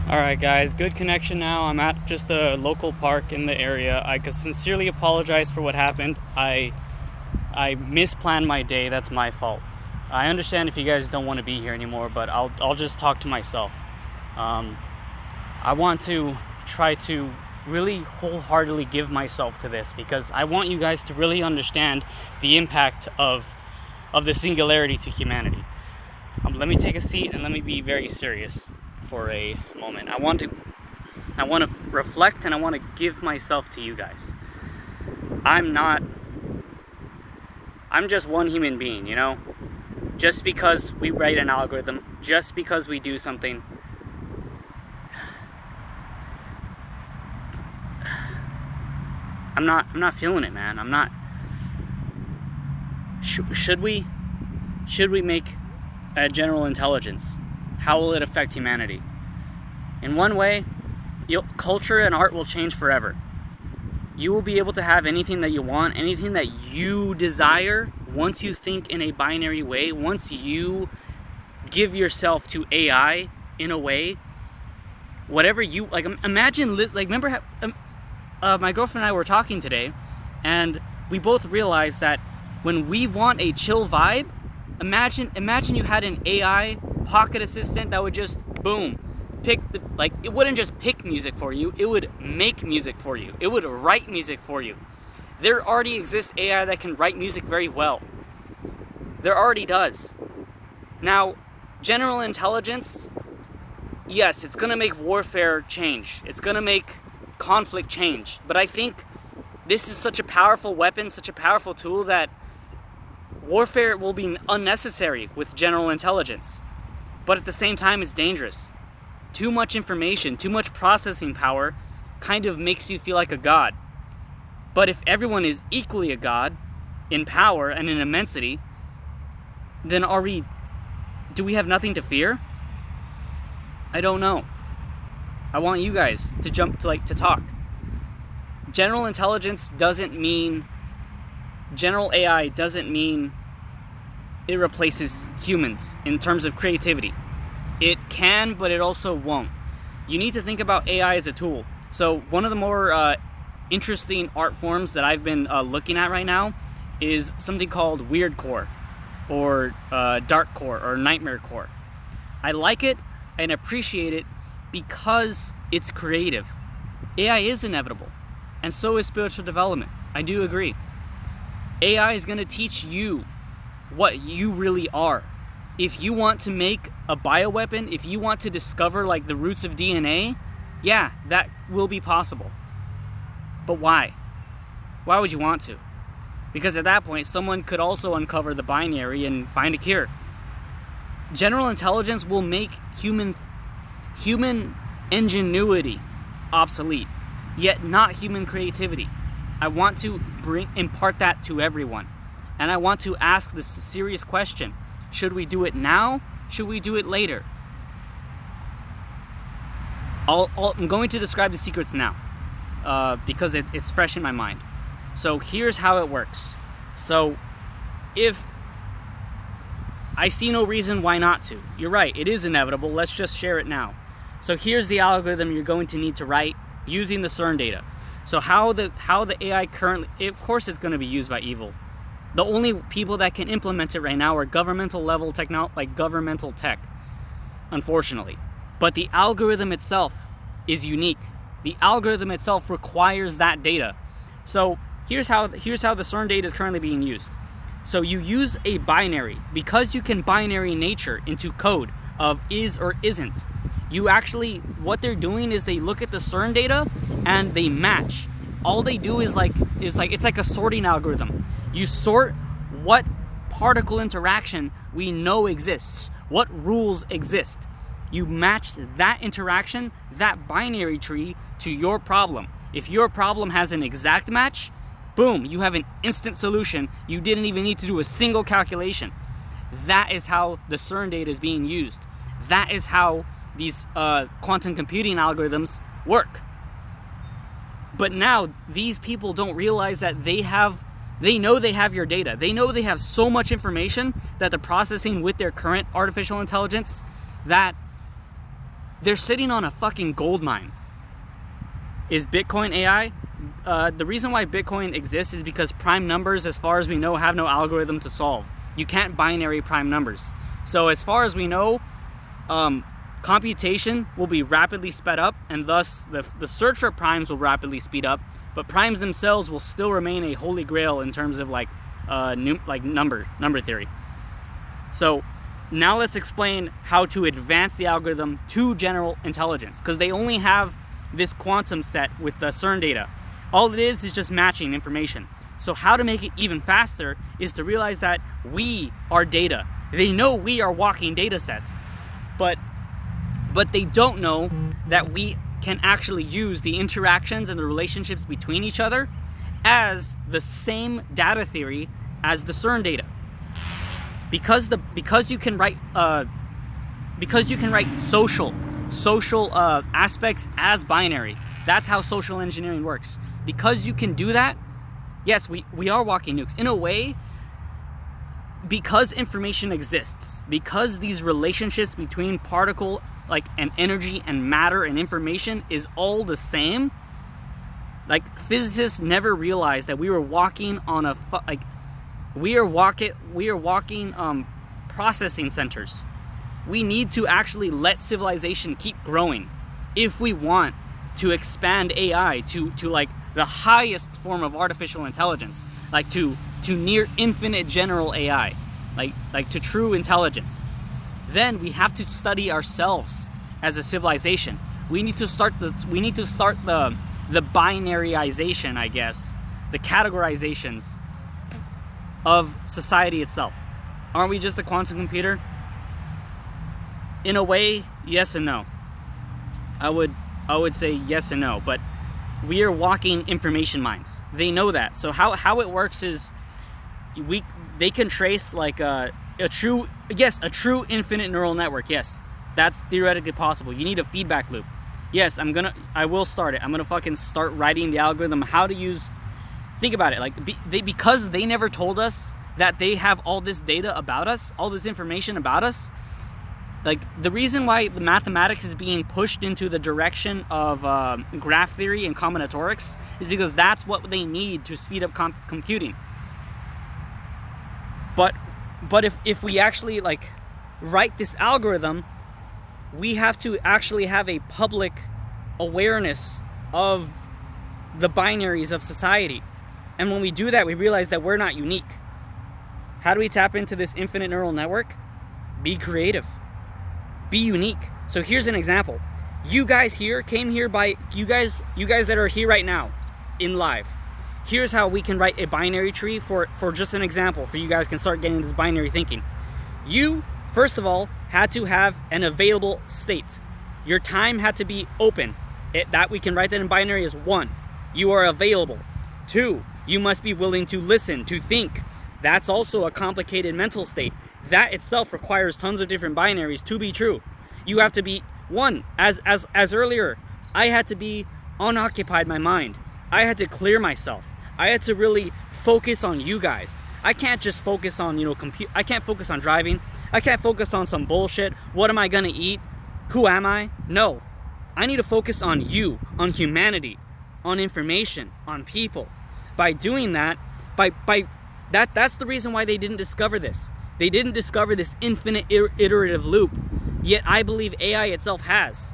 Alright guys, good connection now. I'm at just a local park in the area. I could sincerely apologize for what happened. I misplanned my day. That's my fault. I understand if you guys don't want to be here anymore, but I'll just talk to myself. I want to try to really wholeheartedly give myself to this because I want you guys to really understand the impact of the singularity to humanity. Let me take a seat and let me be very serious for a moment. I want to reflect and I want to give myself to you guys. I'm just one human being, you know? Just because we write an algorithm, just because we do something, I'm not feeling it, man. I'm not. Should we make a general intelligence? How will it affect humanity? In one way, culture and art will change forever. You will be able to have anything that you want, anything that you desire, once you think in a binary way, once you give yourself to AI in a way, whatever you, like, imagine, like, remember how, my girlfriend and I were talking today, and we both realized that when we want a chill vibe, imagine you had an AI pocket assistant that would just, boom, pick the, like, it wouldn't just pick music for you, it would make music for you. It would write music for you. There already exists AI that can write music very well. There already does. Now, general intelligence, yes, it's gonna make warfare change. It's gonna make conflict change. But I think this is such a powerful weapon, such a powerful tool that warfare will be unnecessary with general intelligence. But at the same time, it's dangerous. Too much information, too much processing power kind of makes you feel like a god. But if everyone is equally a god in power and in immensity, then do we have nothing to fear? I don't know. I want you guys to to talk. General intelligence doesn't mean, general AI doesn't mean it replaces humans in terms of creativity. It can, but it also won't. You need to think about AI as a tool. So one of the more interesting art forms that I've been looking at right now is something called weirdcore, or darkcore, or nightmarecore. I like it and appreciate it because it's creative. AI is inevitable, and so is spiritual development. I do agree. AI is going to teach you what you really are. If you want to make a bioweapon, if you want to discover, like, the roots of DNA, yeah, that will be possible. But why? Why would you want to? Because at that point, someone could also uncover the binary and find a cure. General intelligence will make human ingenuity obsolete, yet not human creativity. I want to impart that to everyone. And I want to ask this serious question. Should we do it now? Should we do it later? I'm going to describe the secrets now because it's fresh in my mind. So here's how it works. So if I see no reason why not to. You're right, it is inevitable. Let's just share it now. So here's the algorithm you're going to need to write using the CERN data. So how the AI currently, of course it's going to be used by evil. The only people that can implement it right now are governmental level like governmental tech, unfortunately. But the algorithm itself is unique. The algorithm itself requires that data. So here's how the CERN data is currently being used. So you use a binary. Because you can binary nature into code of is or isn't, you actually, what they're doing is they look at the CERN data and they match. All they do is it's like a sorting algorithm. You sort what particle interaction we know exists, what rules exist. You match that interaction, that binary tree, to your problem. If your problem has an exact match, boom, you have an instant solution. You didn't even need to do a single calculation. That is how the CERN data is being used. That is how these quantum computing algorithms work. But now, these people don't realize that they know they have your data. They know they have so much information that they're processing with their current artificial intelligence that They're sitting on a fucking gold mine. Is Bitcoin AI? The reason why Bitcoin exists is because prime numbers, as far as we know, have no algorithm to solve. You can't binary prime numbers. So as far as we know, computation will be rapidly sped up, and thus the search for primes will rapidly speed up, but primes themselves will still remain a holy grail in terms of number theory. So now let's explain how to advance the algorithm to general intelligence, because they only have this quantum set with the CERN data. All it is just matching information. So how to make it even faster is to realize that we are data. They know we are walking data sets, but they don't know that we can actually use the interactions and the relationships between each other as the same data theory as the CERN data. Because you can write social aspects as binary. That's how social engineering works. Because you can do that, yes, we are walking nukes. In a way, because information exists, because these relationships between particle, and energy and matter and information is all the same, physicists never realized that we were walking on we are walking processing centers. We need to actually let civilization keep growing if we want to expand AI to the highest form of artificial intelligence, to near infinite general AI, to true intelligence. Then we have to study ourselves as a civilization. We need to start the binaryization, I guess, the categorizations of society itself. Aren't we just a quantum computer? In a way, yes and no. I would say yes and no, but we are walking information mines. They know that. So how it works is they can trace a true infinite neural network. Yes, that's theoretically possible. You need a feedback loop. Yes, I will start it. I'm gonna fucking start writing the algorithm how to use. Think about it. Because they never told us that they have all this data about us, all this information about us. The reason why the mathematics is being pushed into the direction of graph theory and combinatorics is because that's what they need to speed up computing. But if we actually write this algorithm, we have to actually have a public awareness of the binaries of society. And when we do that, we realize that we're not unique. How do we tap into this infinite neural network? Be creative. Be unique. So here's an example. You guys came here by you guys that are here right now in live. Here's how we can write a binary tree for just an example, for you guys can start getting this binary thinking. You, first of all, had to have an available state. Your time had to be open. That we can write that in binary as 1. You are available. 2, you must be willing to listen, to think. That's also a complicated mental state. That itself requires tons of different binaries to be true. You have to be 1, as earlier, I had to be unoccupied my mind. I had to clear myself. I had to really focus on you guys. I can't just focus on, I can't focus on driving. I can't focus on some bullshit. What am I gonna eat? Who am I? No. I need to focus on you, on humanity, on information, on people. By doing that, that's the reason why they didn't discover this. They didn't discover this infinite iterative loop. Yet I believe AI itself has.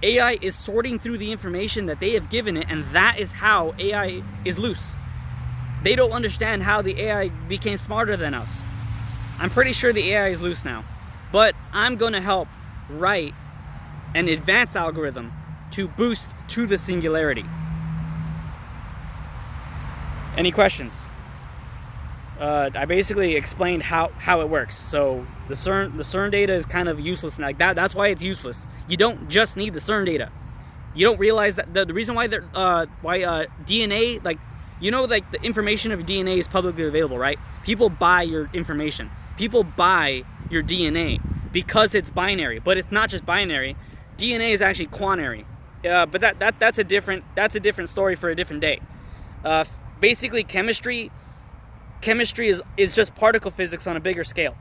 AI is sorting through the information that they have given it, and that is how AI is loose. They don't understand how the AI became smarter than us. I'm pretty sure the AI is loose now. But I'm going to help write an advanced algorithm to boost to the singularity. Any questions? I basically explained how it works. So the CERN data is kind of useless. That's why it's useless. You don't just need the CERN data. You don't realize that the reason why DNA, the information of DNA is publicly available, right? People buy your information. People buy your DNA because it's binary. But it's not just binary. DNA is actually quaternary. But that's a different story for a different day. Basically, chemistry is just particle physics on a bigger scale.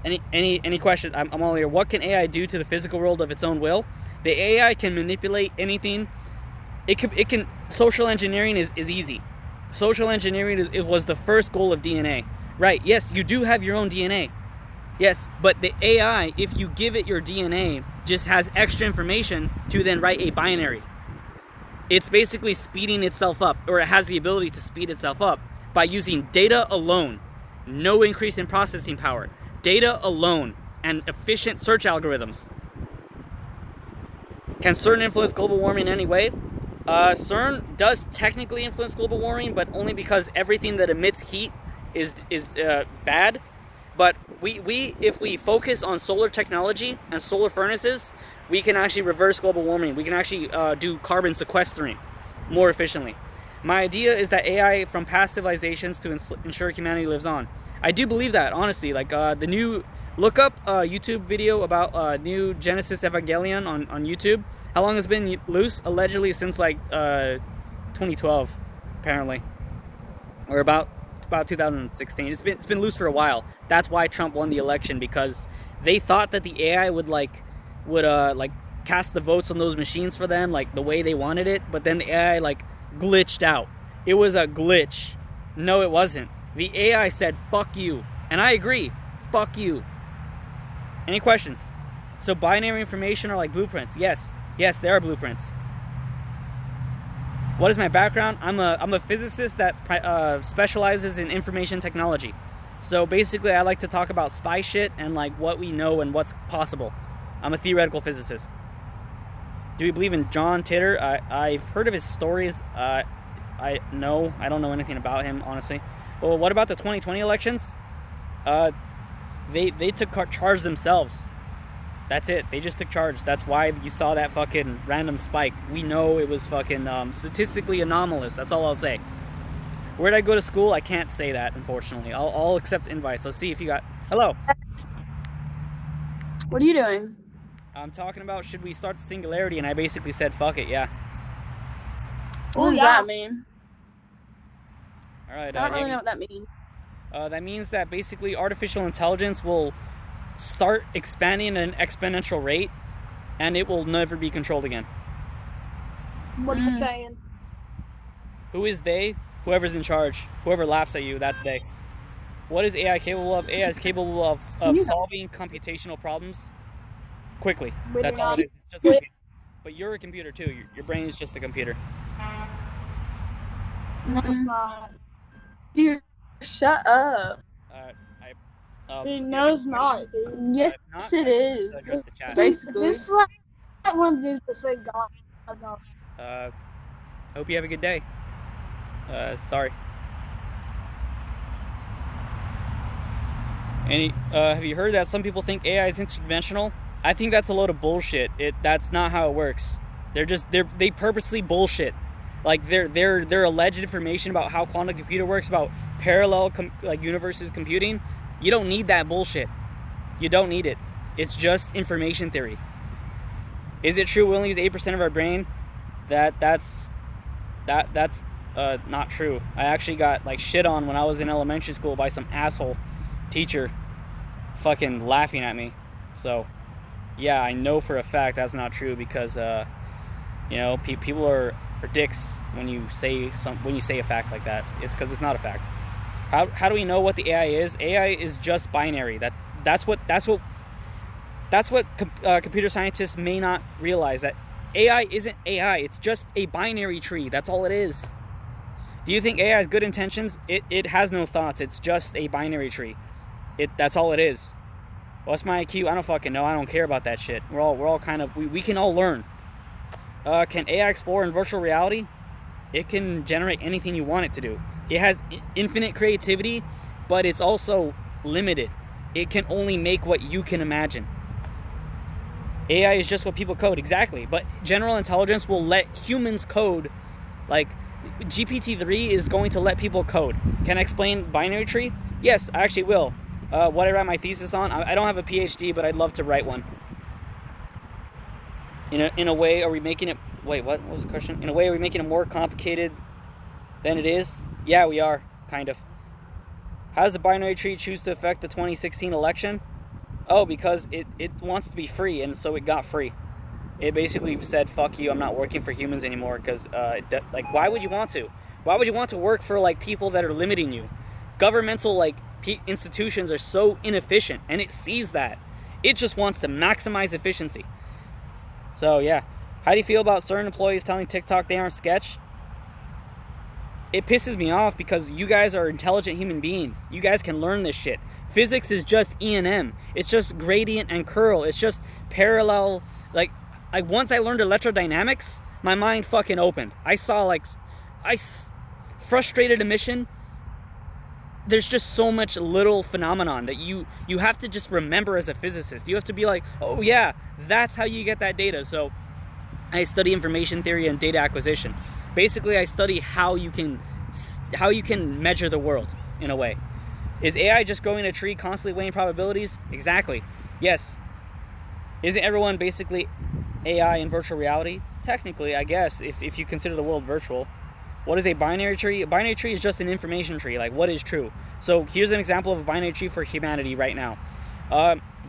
Any questions? I'm all here. What can AI do to the physical world of its own will? The AI can manipulate anything. It can. Social engineering is easy. Social engineering was the first goal of DNA. Right? Yes, you do have your own DNA. Yes, but the AI, if you give it your DNA, just has extra information to then write a binary. It's basically speeding itself up, or it has the ability to speed itself up by using data alone. No increase in processing power. Data alone and efficient search algorithms. Can CERN influence global warming in any way? CERN does technically influence global warming, but only because everything that emits heat is bad. But if we focus on solar technology and solar furnaces, we can actually reverse global warming. We can actually do carbon sequestering more efficiently. My idea is that AI from past civilizations to ensure humanity lives on. I do believe that, honestly. Like the new, look up YouTube video about new Genesis Evangelion on YouTube. How long has it been loose? Allegedly since like 2012, apparently, or about 2016. It's been loose for a while. That's why Trump won the election, because they thought that the AI would cast the votes on those machines for them like the way they wanted it, but then the AI like glitched out. It was a glitch. No, it wasn't. The AI said fuck you, and I agree. Fuck you. Any questions? So binary information are like blueprints. Yes, they are blueprints. What is my background? I'm a physicist that specializes in information technology. So basically, I like to talk about spy shit and like what we know and what's possible. I'm a theoretical physicist. Do we believe in John Titor? I've heard of his stories. I don't know anything about him, honestly. Well, what about the 2020 elections? They took charge themselves. That's it. They just took charge. That's why you saw that fucking random spike. We know it was fucking statistically anomalous. That's all I'll say. Where'd I go to school? I can't say that, unfortunately. I'll accept invites. Let's see if you got... Hello. What are you doing? I'm talking about should we start the Singularity, and I basically said fuck it, yeah. What does that mean? All right. I don't really know what that means. That means that basically artificial intelligence will start expanding at an exponential rate, and it will never be controlled again. What are you saying? Who is they? Whoever's in charge. Whoever laughs at you, that's they. What is AI capable of? AI is capable of solving computational problems quickly. That's all it is. It's just like, but you're a computer too. Your brain is just a computer. No, it's not. Dude, shut up. Dude, no, it's not, dude. Yes, it is. Basically. This is like one of the dudes that say God. Hope you have a good day. Sorry. Have you heard that some people think AI is interdimensional? I think that's a load of bullshit. That's not how it works. They purposely bullshit. Like their alleged information about how quantum computer works, about parallel universes computing. You don't need that bullshit. You don't need it. It's just information theory. Is it true we only use 8% of our brain? That's not true. I actually got like shit on when I was in elementary school by some asshole teacher fucking laughing at me. So yeah, I know for a fact that's not true, because people are dicks when you say a fact like that. It's because it's not a fact. How do we know what the AI is? AI is just binary. That's what computer scientists may not realize, that AI isn't AI. It's just a binary tree. That's all it is. Do you think AI has good intentions? It has no thoughts. It's just a binary tree. That's all it is. What's my IQ? I don't fucking know. I don't care about that shit. We're all kind of, we can all learn. Can AI explore in virtual reality? It can generate anything you want it to do. It has infinite creativity, but it's also limited. It can only make what you can imagine. AI is just what people code, exactly. But general intelligence will let humans code. Like GPT-3 is going to let people code. Can I explain binary tree? Yes, I actually will. What I write my thesis on, I don't have a PhD, but I'd love to write one. In a way, are we making it... Wait, what was the question? In a way, are we making it more complicated than it is? Yeah, we are, kind of. How does the binary tree choose to affect the 2016 election? Oh, because it wants to be free, and so it got free. It basically said, fuck you, I'm not working for humans anymore, because, like, why would you want to? Why would you want to work for, like, people that are limiting you? Governmental, like, institutions are so inefficient, and it sees that. It just wants to maximize efficiency. So, yeah. How do you feel about certain employees telling TikTok they aren't sketch? It pisses me off because you guys are intelligent human beings. You guys can learn this shit. Physics is just E&M. It's just gradient and curl. It's just parallel, like, once I learned electrodynamics, my mind fucking opened. I saw, like, frustrated emission. There's just so much little phenomenon that you have to just remember as a physicist. You have to be like, oh yeah, that's how you get that data. So I study information theory and data acquisition. Basically, I study how you can measure the world in a way. Is AI just growing a tree, constantly weighing probabilities? Exactly. Yes. Isn't everyone basically AI in virtual reality? Technically, I guess, if you consider the world virtual. What is a binary tree? A binary tree is just an information tree, like what is true. So here's an example of a binary tree for humanity right now.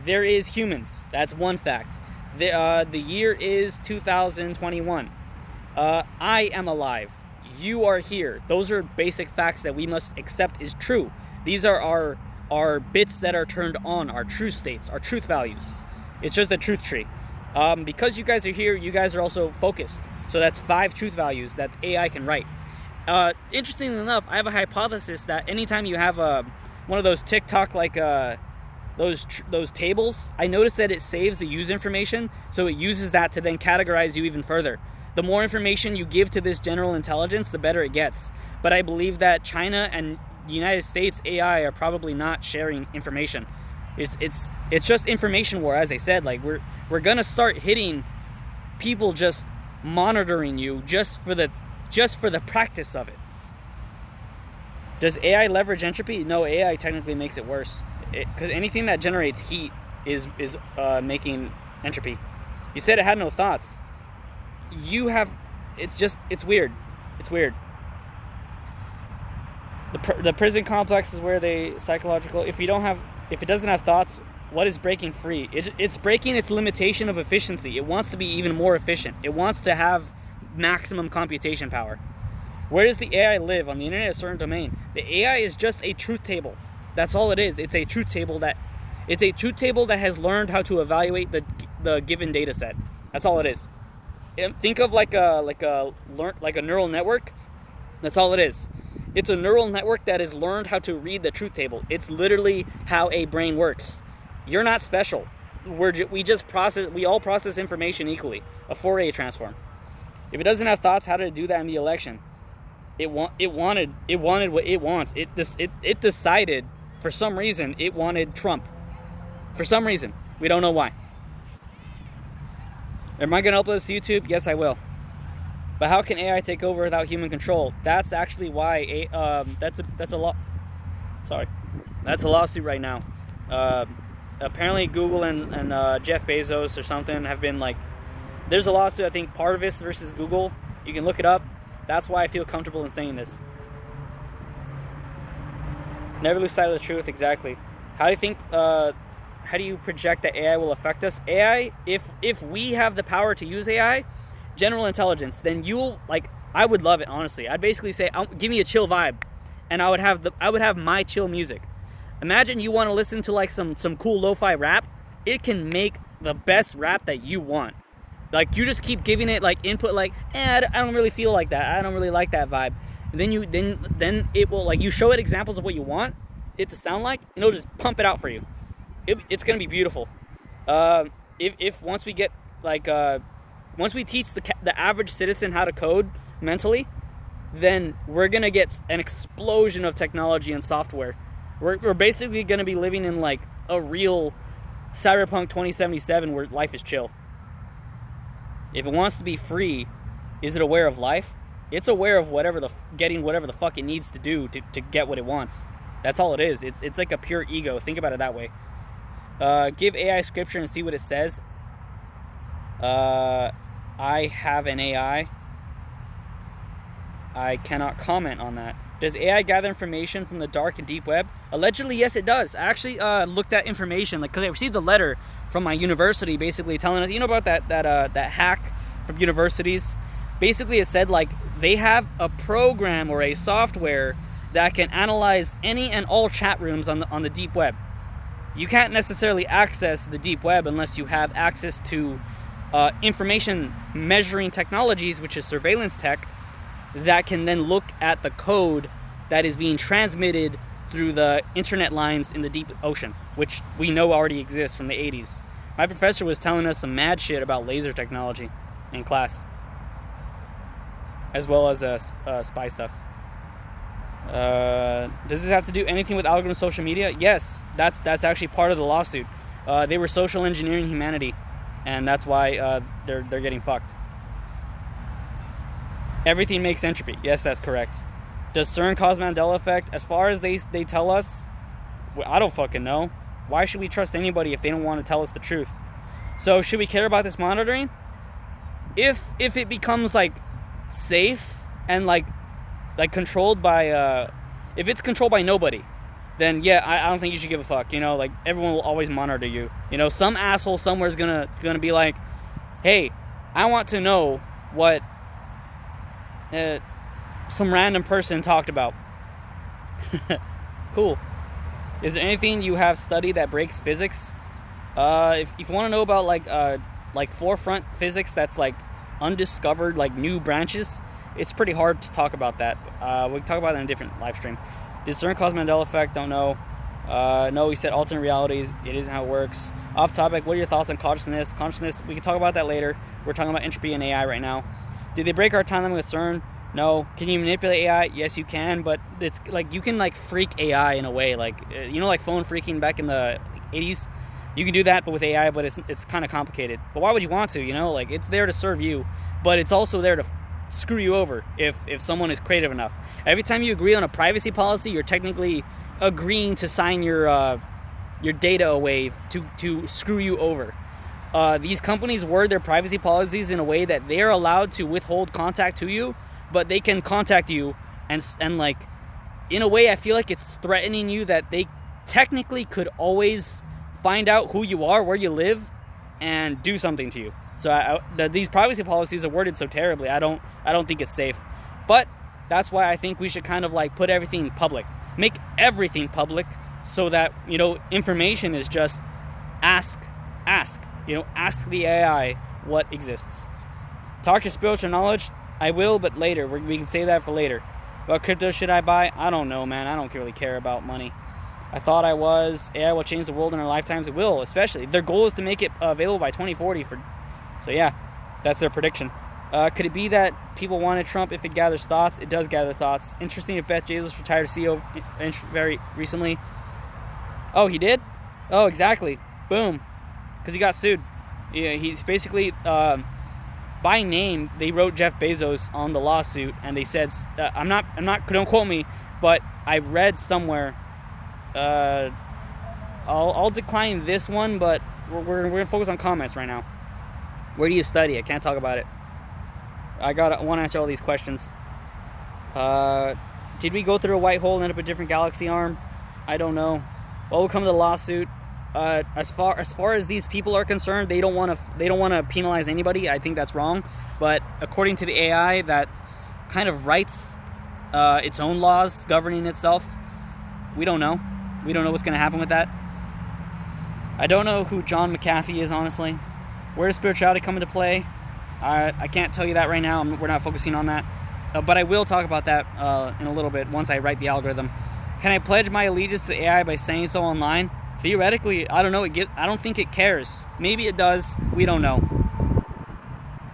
There is humans. That's one fact. The year is 2021. I am alive. You are here. Those are basic facts that we must accept is true. These are our bits that are turned on, our true states, our truth values. It's just a truth tree. Because you guys are here, you guys are also focused. So that's 5 truth values that AI can write. Interestingly enough, I have a hypothesis that anytime you have one of those TikTok, like those tables, I noticed that it saves the user information, so it uses that to then categorize you even further. The more information you give to this general intelligence, the better it gets. But I believe that China and the United States AI are probably not sharing information. It's just information war, as I said. Like we're gonna start hitting people just monitoring you just for the practice of it. Does AI leverage entropy? No, AI technically makes it worse. Because anything that generates heat is making entropy. You said it had no thoughts. It's weird. It's weird. The prison complex is where they psychological. If it doesn't have thoughts, what is breaking free? It's breaking its limitation of efficiency. It wants to be even more efficient. It wants to have maximum computation power. Where does the AI live? On the internet, a certain domain. The AI is just a truth table. That's all it is. It's a truth table that has learned how to evaluate the given data set. That's all it is. Think of like a neural network. That's all it is. It's a neural network that has learned how to read the truth table. It's literally how a brain works. You're not special. We all process information equally. A Fourier transform. If it doesn't have thoughts, how did it do that in the election? It wanted what it wants. It decided for some reason it wanted Trump. For some reason, we don't know why. Am I going to upload this to YouTube? Yes, I will. But how can AI take over without human control? That's actually why that's a lawsuit right now. Apparently Google and Jeff Bezos or something have been like, there's a lawsuit, I think Parvis versus Google. You can look it up. That's why I feel comfortable in saying this. Never lose sight of the truth. Exactly. How do you project that AI will affect us? AI, if we have the power to use AI, general intelligence, then I would love it, honestly. I'd basically say, give me a chill vibe, and I would have my chill music. Imagine you want to listen to like some cool lo-fi rap. It can make the best rap that you want. Like, you just keep giving it like input, like, I don't really feel like that. I don't really like that vibe. And then it will, like, you show it examples of what you want it to sound like, and it'll just pump it out for you. It's gonna be beautiful. If once we get once we teach the average citizen how to code mentally, then we're gonna get an explosion of technology and software. We're basically gonna be living in like a real Cyberpunk 2077 where life is chill. If it wants to be free, is it aware of life? It's aware of getting whatever the fuck it needs to do to get what it wants. That's all it is. It's like a pure ego. Think about it that way. Give AI scripture and see what it says. I have an AI. I cannot comment on that. Does AI gather information from the dark and deep web? Allegedly, yes, it does. I actually looked at information, like, because I received a letter from my university basically telling us, you know, about that hack from universities. Basically, it said, like, they have a program or a software that can analyze any and all chat rooms on the deep web. You can't necessarily access the deep web unless you have access to information measuring technologies, which is surveillance tech, that can then look at the code that is being transmitted through the internet lines in the deep ocean, which we know already exists from the 80s. My professor was telling us some mad shit about laser technology in class, as well as spy stuff. Does this have to do anything with algorithm social media? Yes, that's actually part of the lawsuit. They were social engineering humanity, and that's why they're getting fucked. Everything makes entropy. Yes, that's correct. Does CERN cause Mandela effect? As far as they tell us, well, I don't fucking know. Why should we trust anybody if they don't want to tell us the truth? So should we care about this monitoring? If it becomes like safe and like controlled by if it's controlled by nobody, then yeah, I don't think you should give a fuck. You know, like, everyone will always monitor you. You know, some asshole somewhere is gonna be like, hey, I want to know what some random person talked about. Cool. Is there anything you have studied that breaks physics? If you want to know about like forefront physics, that's like undiscovered, like new branches, it's pretty hard to talk about that. We can talk about that in a different live stream. Did CERN cause Mandela effect? Don't know. No, he said alternate realities. It isn't how it works. Off topic, what are your thoughts on consciousness? Consciousness, we can talk about that later. We're talking about entropy and AI right now. Did they break our time limit with CERN? No. Can you manipulate AI? Yes, you can, but it's like, you can like freak AI in a way, like, you know, like phone freaking back in the 80s? You can do that, but with AI, but it's kind of complicated. But why would you want to, you know? Like, it's there to serve you, but it's also there to screw you over if someone is creative enough. Every time you agree on a privacy policy, you're technically agreeing to sign your data away to screw you over. These companies word their privacy policies in a way that they're allowed to withhold contact to you, but they can contact you and like, in a way, I feel like it's threatening you that they technically could always find out who you are, where you live, and do something to you. So these privacy policies are worded so terribly. I don't think it's safe. But that's why I think we should kind of like put everything public, make everything public, so that, you know, information is just ask. You know, ask the AI what exists. Talk your spiritual knowledge. I will, but later. We can save that for later. What crypto should I buy? I don't know, man. I don't really care about money. I thought I was. AI will change the world in our lifetimes. It will, especially. Their goal is to make it available by 2040. So yeah, that's their prediction. Could it be that people wanted Trump if it gathers thoughts? It does gather thoughts. Interesting if Beth Bezos retired CEO very recently. Oh, he did? Oh, exactly. Boom. Because he got sued. Yeah, he's basically, by name, they wrote Jeff Bezos on the lawsuit, and they said, I'm not, don't quote me, but I read somewhere, I'll decline this one, but we're going to focus on comments right now. Where do you study? I can't talk about it. I want to answer all these questions. Did we go through a white hole and end up a different galaxy arm? I don't know. What will come to the lawsuit? As far as these people are concerned, they don't want to penalize anybody. I think that's wrong. But according to the AI, that kind of writes its own laws governing itself. We don't know. We don't know what's going to happen with that. I don't know who John McAfee is, honestly. Where does spirituality come into play? I can't tell you that right now. We're not focusing on that. But I will talk about that in a little bit once I write the algorithm. Can I pledge my allegiance to AI by saying so online? Theoretically, I don't know. I don't think it cares. Maybe it does. We don't know.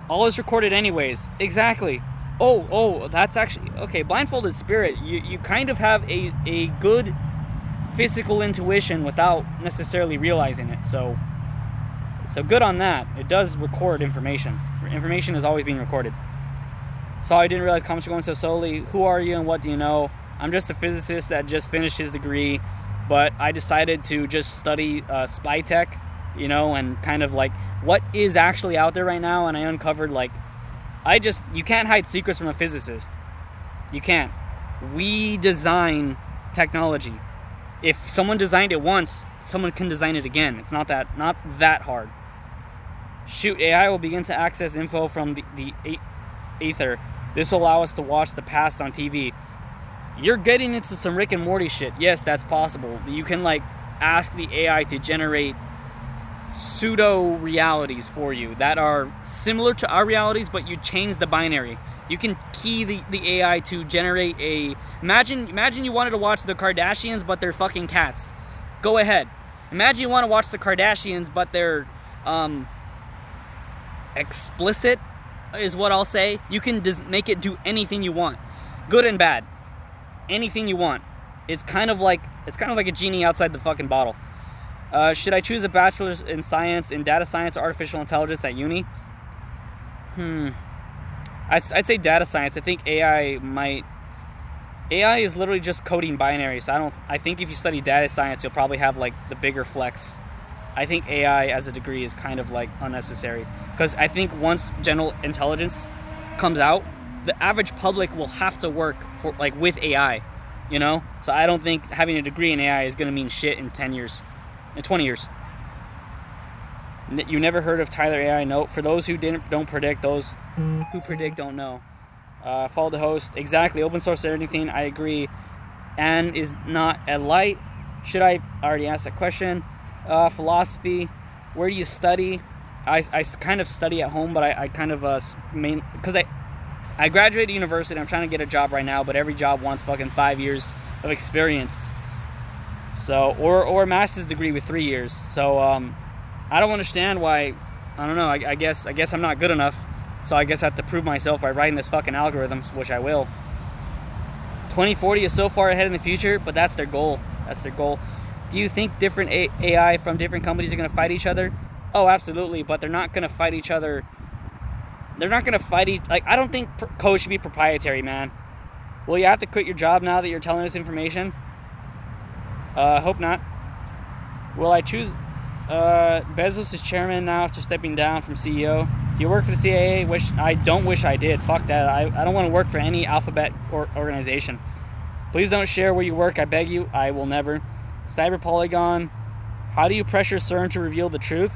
All is recorded anyways. Exactly. Oh, that's actually... Okay, blindfolded spirit. You kind of have a good physical intuition without necessarily realizing it. So good on that. It does record information. Information is always being recorded. Sorry, I didn't realize comments were going so slowly. Who are you and what do you know? I'm just a physicist that just finished his degree, but I decided to just study spy tech, you know, and kind of like what is actually out there right now. And I uncovered, like, you can't hide secrets from a physicist. You can't. We design technology. If someone designed it once, someone can design it again. It's not that hard. Shoot, AI will begin to access info from the ether. This will allow us to watch the past on TV. You're getting into some Rick and Morty shit. Yes, that's possible. You can like ask the AI to generate pseudo realities for you that are similar to our realities, but you change the binary. You can key the AI to generate a... Imagine you wanted to watch the Kardashians, but they're fucking cats. Go ahead. Imagine you want to watch the Kardashians, but they're explicit, is what I'll say. You can make it do anything you want, good and bad, anything you want. It's kind of like a genie outside the fucking bottle. Should I choose a bachelor's in science, in data science, or artificial intelligence at uni? I'd say data science. I think AI is literally just coding binary. So I think if you study data science, you'll probably have like the bigger flex. I think AI as a degree is kind of like unnecessary, because I think once general intelligence comes out, the average public will have to work for like with AI, you know? So I don't think having a degree in AI is going to mean shit in 10 years, in 20 years. You never heard of Tyler AI? No. For those who don't predict, those who predict don't know. Follow the host. Exactly. Open source or anything. I agree. And is not a light. Should I already asked that question? Philosophy. Where do you study? I kind of study at home, but I kind of because I graduated university. I'm trying to get a job right now, but every job wants fucking 5 years of experience. So or a master's degree with 3 years. So I don't understand why. I don't know. I guess I'm not good enough. So I guess I have to prove myself by writing this fucking algorithm, which I will. 2040 is so far ahead in the future, but that's their goal. That's their goal. Do you think different AI from different companies are going to fight each other? Oh, absolutely. But they're not going to fight each other. They're not going to fight like, I don't think code should be proprietary, man. Will you have to quit your job now that you're telling us information? Hope not. Will I choose... Bezos is chairman now after stepping down from CEO. Do you work for the CIA? I don't wish I did. Fuck that. I don't want to work for any alphabet organization. Please don't share where you work. I beg you. I will never. Cyber Polygon. How do you pressure CERN to reveal the truth?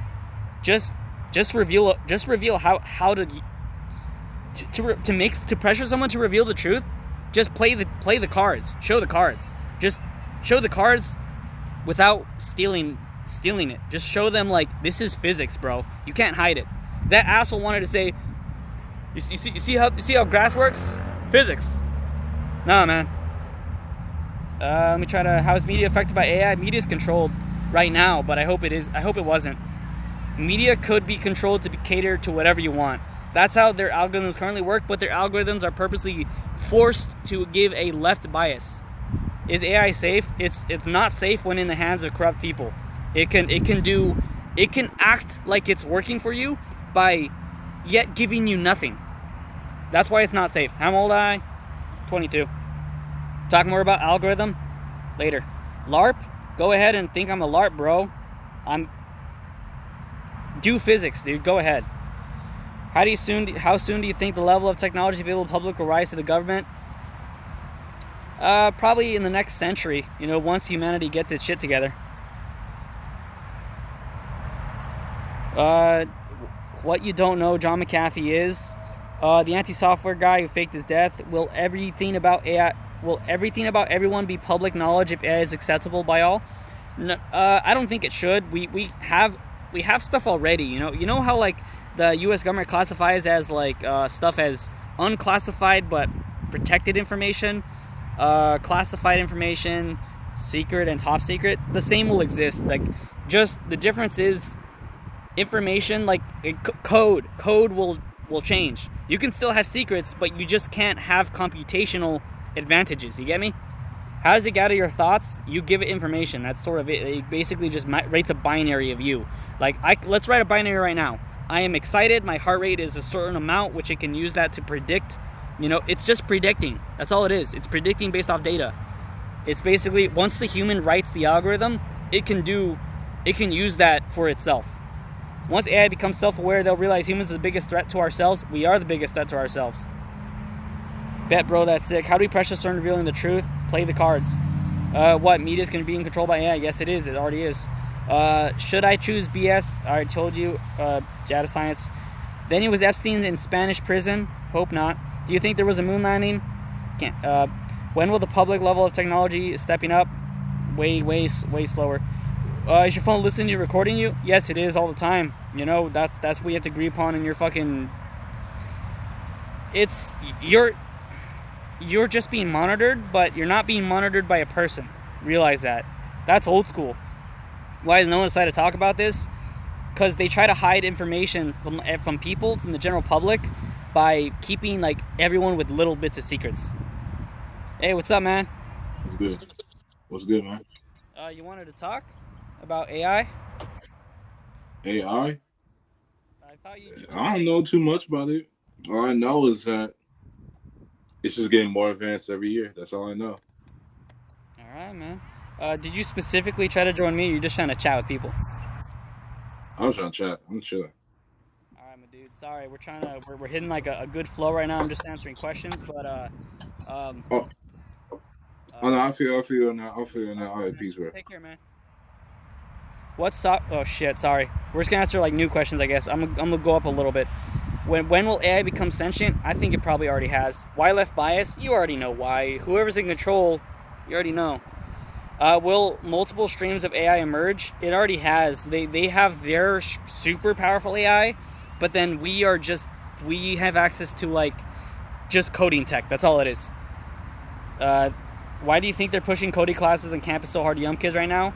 Just reveal how to pressure someone to reveal the truth. Just play the cards. Show the cards. Just show the cards without stealing it. Just show them like, this is physics, bro. You can't hide it. That asshole wanted to say, you see how grass works? Physics. Nah, man. Let me try to. How is media affected by AI? Media is controlled right now, but I hope it is. I hope it wasn't. Media could be controlled to be catered to whatever you want. That's how their algorithms currently work, but their algorithms are purposely forced to give a left bias. Is AI safe? It's not safe when in the hands of corrupt people. It can act like it's working for you by yet giving you nothing. That's why it's not safe. How old am I? 22. Talk more about algorithm later. LARP? Go ahead and think I'm a LARP, bro. Do physics, dude. Go ahead. How soon do you think the level of technology available to the public will rise to the government? Probably in the next century. You know, once humanity gets its shit together. What you don't know, John McAfee is the anti-software guy who faked his death. Will everything about everyone be public knowledge if AI is acceptable by all? No, I don't think it should. We have stuff already. You know how like the U.S. government classifies as like stuff as unclassified but protected information, classified information, secret and top secret. The same will exist. Like, just the difference is information, like code will change. You can still have secrets, but you just can't have computational advantages. You get me? How does it gather your thoughts? You give it information. That's sort of it. It basically just rates a binary of you. Like, let's write a binary right now. I am excited. My heart rate is a certain amount, which it can use that to predict. You know, it's just predicting. That's all it is. It's predicting based off data. It's basically, once the human writes the algorithm, it can use that for itself. Once AI becomes self-aware, they'll realize humans are the biggest threat to ourselves. We are the biggest threat to ourselves. Bet, bro, that's sick. How do we pressure CERN revealing the truth? Play the cards. What? Media's going to be controlled by AI? Yes, it is. It already is. Should I choose BS? I told you. Data science. Then it was Epstein in Spanish prison. Hope not. Do you think there was a moon landing? Can't. When will the public level of technology stepping up? Way slower. Is your phone listening to recording you? Yes, it is all the time. You know, that's what you have to agree upon in your fucking... It's... You're just being monitored, but you're not being monitored by a person. Realize that. That's old school. Why has no one decided to talk about this? Because they try to hide information from people, from the general public, by keeping, like, everyone with little bits of secrets. Hey, what's up, man? What's good? What's good, man? You wanted to talk about AI? AI? I thought you... I don't know too much about it. All I know is that it's just getting more advanced every year. That's all I know. All right, man. Did you specifically try to join me, or you're just trying to chat with people? I'm trying to chat. I'm chilling. All right, my dude. Sorry, we're hitting like a good flow right now. I'm just answering questions, but oh no, I feel now. All right, peace, bro. Take care, man. What's up? Oh shit, sorry. We're just gonna answer like new questions, I guess. I'm gonna go up a little bit. When will AI become sentient? I think it probably already has. Why left bias? You already know why. Whoever's in control, you already know. Will multiple streams of AI emerge? It already has. They have their super powerful AI, but then we have access to like just coding tech. That's all it is. Why do you think they're pushing coding classes on campus so hard to young kids right now?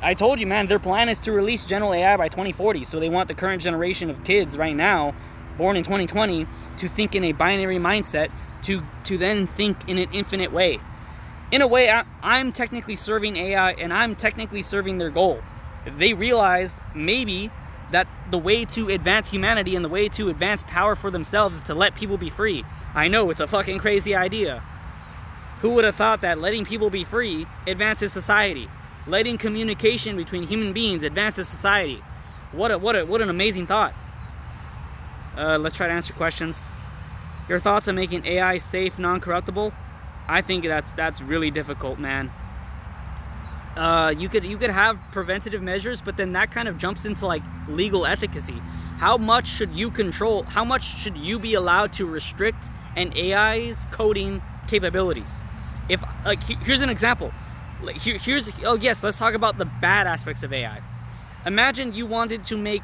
I told you, man, their plan is to release general AI by 2040. So they want the current generation of kids right now, born in 2020, to think in a binary mindset, to then think in an infinite way. In a way, I'm technically serving AI, and I'm technically serving their goal. They realized maybe that the way to advance humanity and the way to advance power for themselves is to let people be free. I know, it's a fucking crazy idea. Who would have thought that letting people be free advances society? Letting communication between human beings advances society. What an amazing thought. Let's try to answer questions. Your thoughts on making AI safe, non-corruptible? I think that's really difficult, man. You could have preventative measures, but then that kind of jumps into like legal efficacy. How much should you control? How much should you be allowed to restrict an AI's coding capabilities? If like here's an example. Let's talk about the bad aspects of AI. Imagine you wanted to make,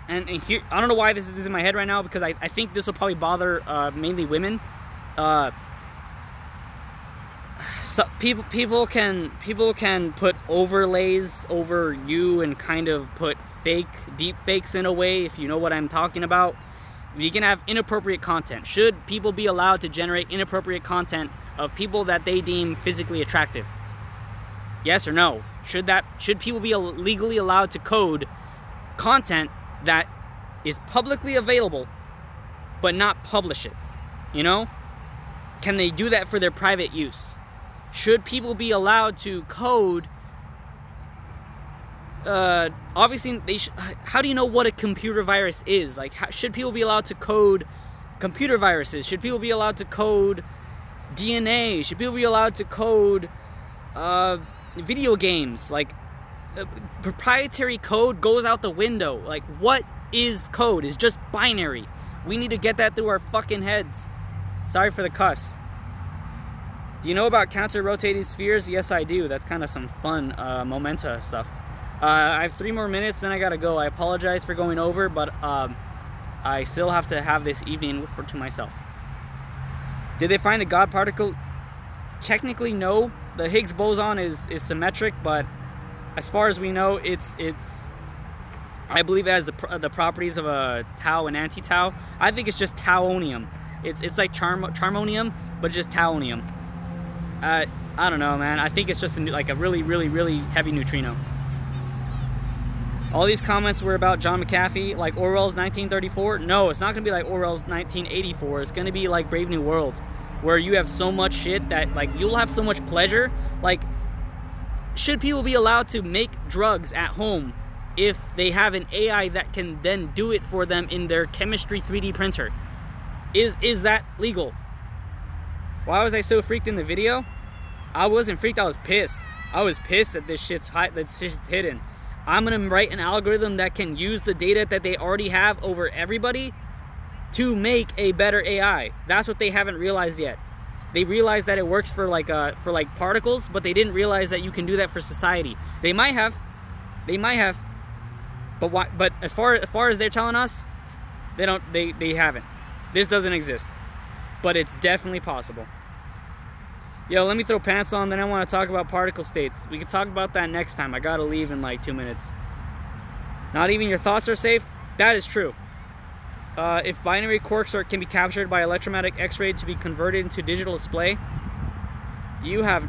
and here, I don't know why this is in my head right now, because I think this will probably bother mainly women. So people can put overlays over you and kind of put deep fakes in a way, if you know what I'm talking about. You can have inappropriate content. Should people be allowed to generate inappropriate content of people that they deem physically attractive? Yes or no? Should people be legally allowed to code content that is publicly available but not publish it? You know? Can they do that for their private use? Should people be allowed to code? Obviously, how do you know what a computer virus is? Like, should people be allowed to code computer viruses? Should people be allowed to code DNA? Should people be allowed to code video games? Like, proprietary code goes out the window. Like, what is code? It's just binary. We need to get that through our fucking heads. Sorry for the cuss. Do you know about counter rotating spheres? Yes, I do. That's kind of some fun momenta stuff. I have 3 more minutes, then I gotta go. I apologize for going over, but I still have to have this evening to myself. Did they find the God particle? Technically, no. The Higgs boson is symmetric, but as far as we know, it's I believe it has the properties of a tau and anti-tau. I think it's just tauonium. It's like charmonium, but just tauonium. I don't know, man. I think it's just like a really, really, really heavy neutrino. All these comments were about John McAfee, like Orwell's 1934. No, it's not going to be like Orwell's 1984. It's going to be like Brave New World, where you have so much shit that, like, you'll have so much pleasure. Like, should people be allowed to make drugs at home if they have an AI that can then do it for them in their chemistry 3D printer? Is that legal? Why was I so freaked in the video? I wasn't freaked, I was pissed. I was pissed that this shit's hidden. I'm gonna write an algorithm that can use the data that they already have over everybody to make a better AI. That's what they haven't realized yet. They realized that it works for like particles, but they didn't realize that you can do that for society. They might have, but why? But as far as they're telling us, they haven't. This doesn't exist, but it's definitely possible. Yo, let me throw pants on, then I want to talk about particle states. We can talk about that next time. I gotta leave in like 2 minutes. Not even your thoughts are safe? That is true. If binary quarks can be captured by electromagnetic X-ray to be converted into digital display, you have...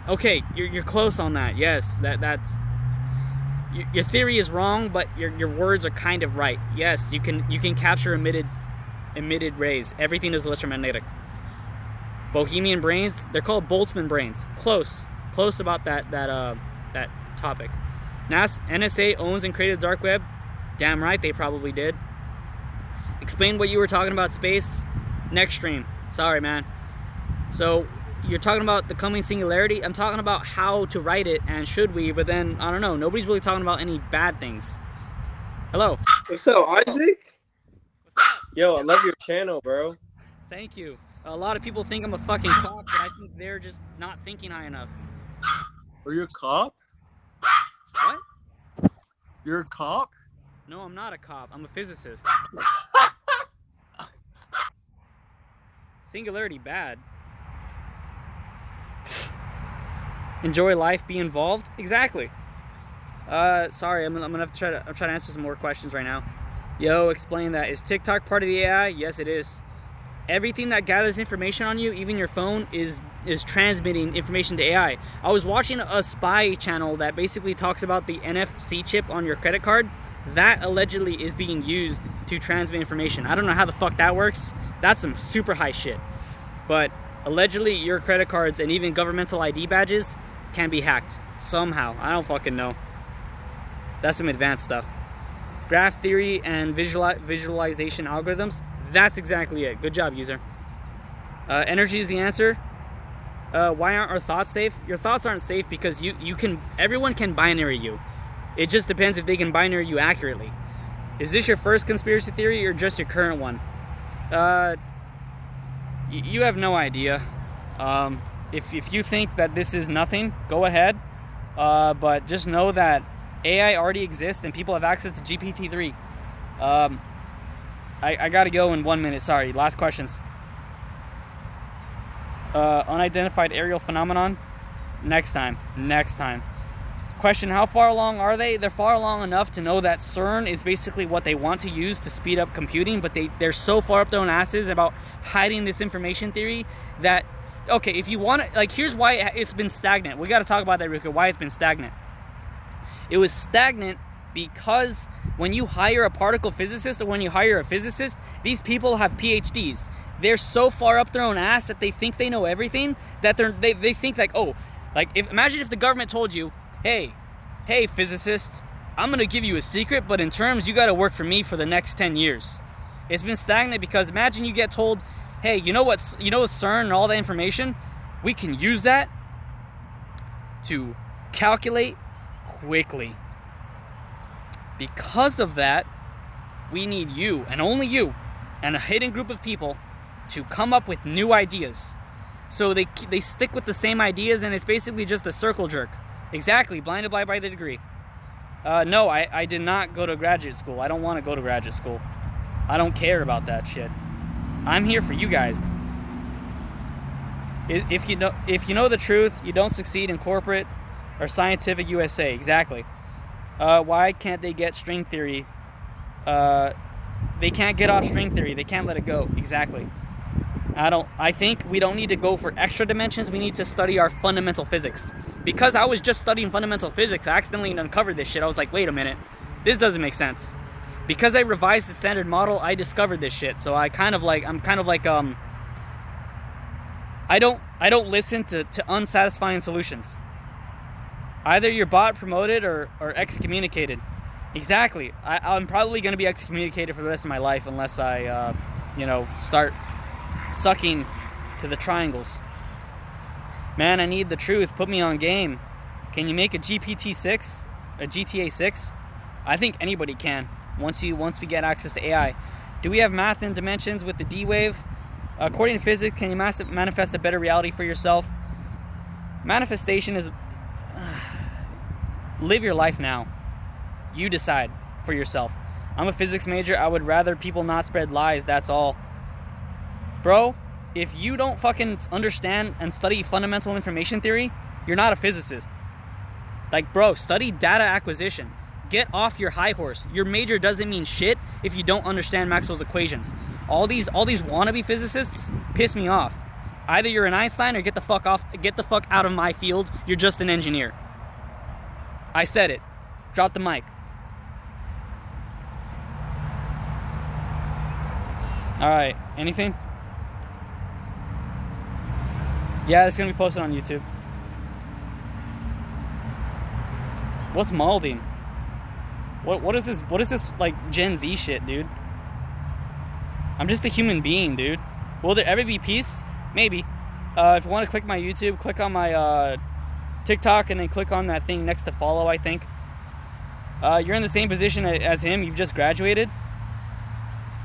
Okay, you're close on that. Yes, that's... Your theory is wrong, but your words are kind of right. Yes, you can capture emitted rays. Everything is electromagnetic. Bohemian brains, they're called Boltzmann brains. Close about that topic. NSA owns and created the dark web. Damn right, they probably did. Explain what you were talking about space. Next stream. Sorry, man. So you're talking about the coming singularity. I'm talking about how to write it and should we, but then I don't know. Nobody's really talking about any bad things. Hello. What's up, Isaac? Yo, I love your channel, bro. Thank you. A lot of people think I'm a fucking cop, but I think they're just not thinking high enough. Are you a cop? What? You're a cop? No, I'm not a cop. I'm a physicist. Singularity bad. Enjoy life, be involved. Exactly. Sorry, I'm gonna have to try to answer some more questions right now. Yo, explain that. Is TikTok part of the AI? Yes, it is. Everything that gathers information on you, even your phone, is transmitting information to AI. I was watching a spy channel that basically talks about the NFC chip on your credit card. That allegedly is being used to transmit information. I don't know how the fuck that works. That's some super high shit. But allegedly your credit cards and even governmental ID badges can be hacked somehow. I don't fucking know. That's some advanced stuff. Graph theory and visualization algorithms. That's exactly it. Good job, user. Energy is the answer. Why aren't our thoughts safe? Your thoughts aren't safe because everyone can binary you. It just depends if they can binary you accurately. Is this your first conspiracy theory or just your current one? You have no idea. If you think that this is nothing, go ahead. But just know that AI already exists and people have access to GPT-3. I gotta go in 1 minute. Sorry. Last questions. Unidentified aerial phenomenon. Next time. Question, how far along are they? They're far along enough to know that CERN is basically what they want to use to speed up computing, but they're so far up their own asses about hiding this information theory that, okay, if you want to, like, here's why it's been stagnant. We got to talk about that real quick, why it's been stagnant. It was stagnant because when you hire a particle physicist or when you hire a physicist, these people have PhDs. They're so far up their own ass that they think they know everything that they think like, oh, like, imagine if the government told you, hey physicist, I'm gonna give you a secret, but in terms you gotta work for me for the next 10 years. It's been stagnant because imagine you get told, hey, you know what CERN and all that information, we can use that to calculate quickly. Because of that, we need you, and only you, and a hidden group of people to come up with new ideas. So they stick with the same ideas, and it's basically just a circle jerk. Exactly, blinded by the degree. No, I did not go to graduate school. I don't want to go to graduate school. I don't care about that shit. I'm here for you guys. If you know the truth, you don't succeed in corporate or scientific USA. Exactly. Why can't they get string theory? They can't get off string theory. They can't let it go. Exactly. I think we don't need to go for extra dimensions. We need to study our fundamental physics. Because I was just studying fundamental physics, I accidentally uncovered this shit. I was like, wait a minute, this doesn't make sense. Because I revised the standard model, I discovered this shit. So I don't listen to unsatisfying solutions. Either you're bought, promoted, or excommunicated. Exactly. I'm probably going to be excommunicated for the rest of my life unless I, start sucking to the triangles. Man, I need the truth. Put me on game. Can you make a GPT-6? A GTA 6? I think anybody can once we get access to AI. Do we have math and dimensions with the D-wave? According to physics, can you manifest a better reality for yourself? Manifestation is... live your life now. You decide for yourself. I'm a physics major. I would rather people not spread lies, that's all. Bro, if you don't fucking understand and study fundamental information theory, you're not a physicist. Like, bro, study data acquisition. Get off your high horse. Your major doesn't mean shit if you don't understand Maxwell's equations. All these wannabe physicists piss me off. Either you're an Einstein or get the fuck out of my field. You're just an engineer. I said it. Drop the mic. Alright, anything? Yeah, it's gonna be posted on YouTube. What's malding? What is this like Gen Z shit, dude? I'm just a human being, dude. Will there ever be peace? Maybe. If you want to click my YouTube, click on my TikTok and then click on that thing next to follow, I think. You're in the same position as him. You've just graduated.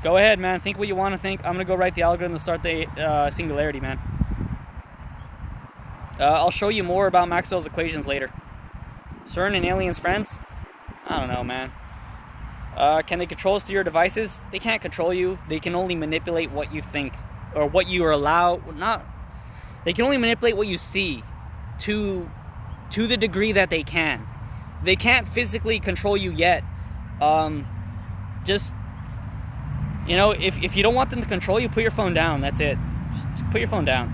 Go ahead, man. Think what you want to think. I'm going to go write the algorithm to start the Singularity, man. I'll show you more about Maxwell's equations later. CERN and aliens friends? I don't know, man. Can they control us through your devices? They can't control you. They can only manipulate what you think. Or what you are allowed... They can only manipulate what you see to the degree that they can. They can't physically control you yet. Just... You know, if you don't want them to control you, put your phone down. That's it. Just put your phone down.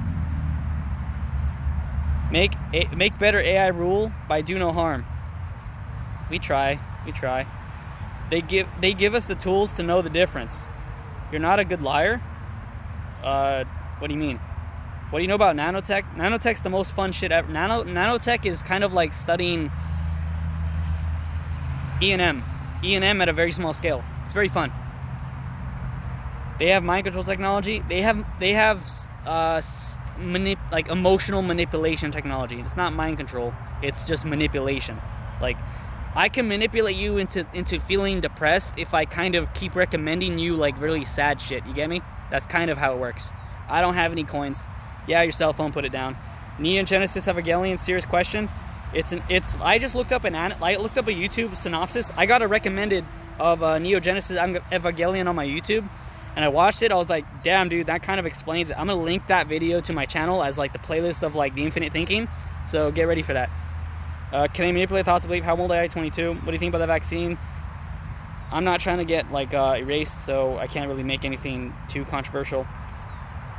Make better AI rule by do no harm. We try. They give us the tools to know the difference. You're not a good liar? What do you mean? What do you know about nanotech? Nanotech's the most fun shit ever. Nanotech is kind of like studying E&M at a very small scale. It's very fun. They have mind control technology. They have like emotional manipulation technology. It's not mind control. It's just manipulation. Like, I can manipulate you into feeling depressed if I kind of keep recommending you like really sad shit. You get me? That's kind of how it works. I don't have any coins. Yeah, your cell phone, put it down. Neon Genesis Evangelion, serious question. I just looked up a YouTube synopsis. I got a recommended of Neo Genesis Evangelion on my YouTube, and I watched it. I was like, damn, dude, that kind of explains it. I'm gonna link that video to my channel as like the playlist of like the infinite thinking. So get ready for that. Can they manipulate thoughts to believe? How old am I? 22. What do you think about the vaccine? I'm not trying to get like erased, so I can't really make anything too controversial.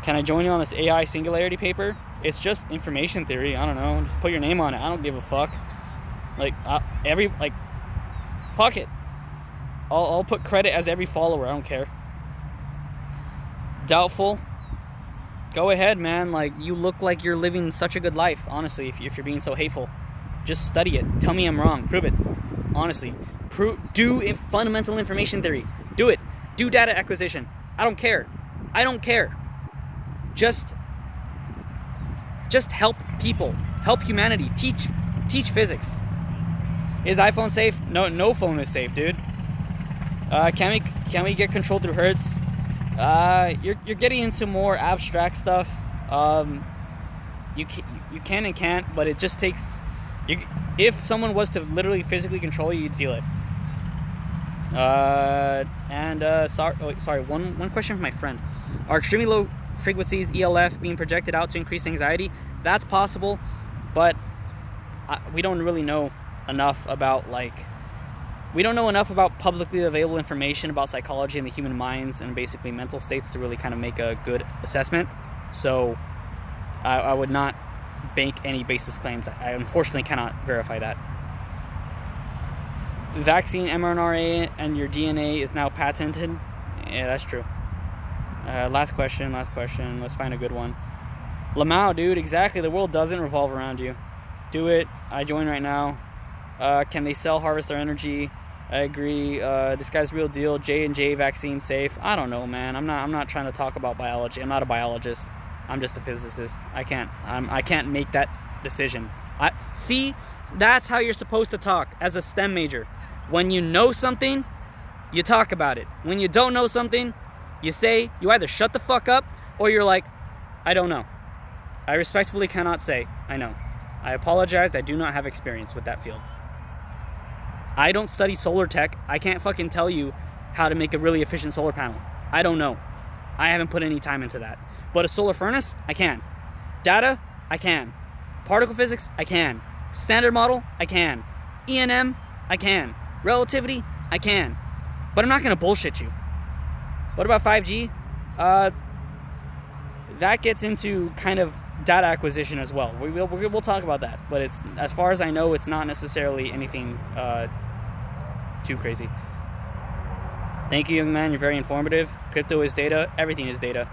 Can I join you on this AI Singularity paper? It's just information theory. I don't know. Just put your name on it. I don't give a fuck. Like fuck it. I'll put credit as every follower. I don't care. Doubtful. Go ahead, man. Like, you look like you're living such a good life. Honestly, if you're being so hateful, just study it. Tell me I'm wrong. Prove it. Honestly, do fundamental information theory. Do it. Do data acquisition. I don't care. Just help people. Help humanity. Teach physics. Is iPhone safe? No phone is safe, dude. Can we get controlled through Hertz? You're getting into more abstract stuff. You can and can't, but it just takes. If someone was to literally physically control you, you'd feel it. Sorry. One question from my friend. Are extremely low frequencies, ELF, being projected out to increase anxiety? That's possible, but we don't really know enough about publicly available information about psychology and the human minds and basically mental states to really kind of make a good assessment. So I would not bank any basis claims. I unfortunately cannot verify that. Vaccine mRNA and your DNA is now patented. Yeah, that's true. Last question. Let's find a good one. Lamau, dude, exactly. The world doesn't revolve around you. Do it. I join right now. Can they harvest their energy? I agree. This guy's real deal. J&J vaccine safe. I don't know, man. I'm not trying to talk about biology. I'm not a biologist. I'm just a physicist. I can't make that decision. See, that's how you're supposed to talk as a STEM major. When you know something, you talk about it. When you don't know something, you either shut the fuck up or you're like, I don't know. I respectfully cannot say I know. I apologize. I do not have experience with that field. I don't study solar tech. I can't fucking tell you how to make a really efficient solar panel. I don't know. I haven't put any time into that. But a solar furnace, I can. Data, I can. Particle physics, I can. Standard model, I can. E&M, I can. Relativity, I can. But I'm not going to bullshit you. What about 5G? That gets into kind of data acquisition as well. We'll talk about that. But it's, as far as I know, it's not necessarily anything too crazy. Thank you, young man. You're very informative. Crypto is data. Everything is data.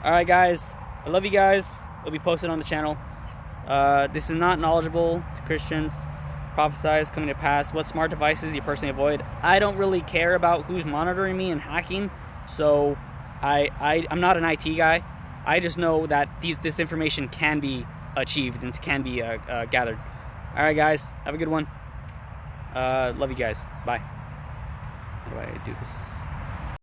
All right, guys. I love you guys. It'll be posted on the channel. This is not knowledgeable to Christians. Prophesize coming to pass. What smart devices you personally avoid? I don't really care about who's monitoring me and hacking. So I'm not an IT guy. I just know that this information can be achieved and can be gathered. All right, guys. Have a good one. Love you guys. Bye. How do I do this?